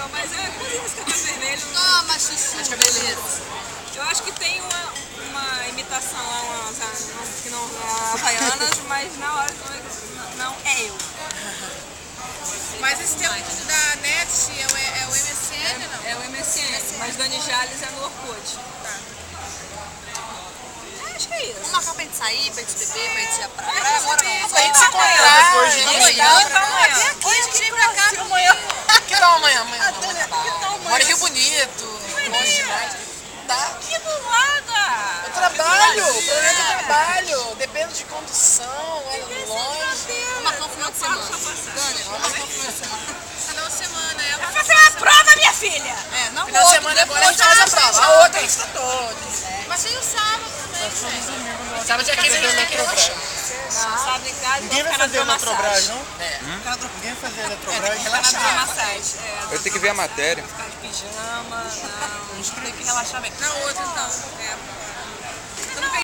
Não, mas é coisa esse cabelo vermelho. Toma, chuchu, beleza. Eu acho que tem uma imitação lá, que não havaianas, mas na hora não é eu. Mas esse tempo da NET é o MSN, não? É o MSN, mas Dani Jales é no Orkut. Tá. Acho que é isso. Vamos marcar pra gente sair, pra gente beber, pra gente ir pra praia agora não. Pra gente se encontrar depois de amanhã. Hoje a gente vem pra cá amanhã. Que tal amanhã? Amanhã mora em Rio Bonito, longe demais. Tá. Que do lado! Eu trabalho, o problema é do trabalho. Depende de condução, é longe. Vamos marcar um final de semana. Dani, vamos marcar um final de semana. Final de semana, é. Vai fazer uma prova, minha filha! É, não Final de semana agora a gente faz a prova. A outra a gente tá todo. Mas tem o sábado também. Sábado dia 15 a gente tem que relaxar. Sábado em casa, Ninguém vai fazer Eletrobras, não? Ninguém vai fazer Eletrobras. relaxar. Eu tenho que ver a matéria. Ficar de pijama, não. Tem que relaxar bem. Na outra então. É.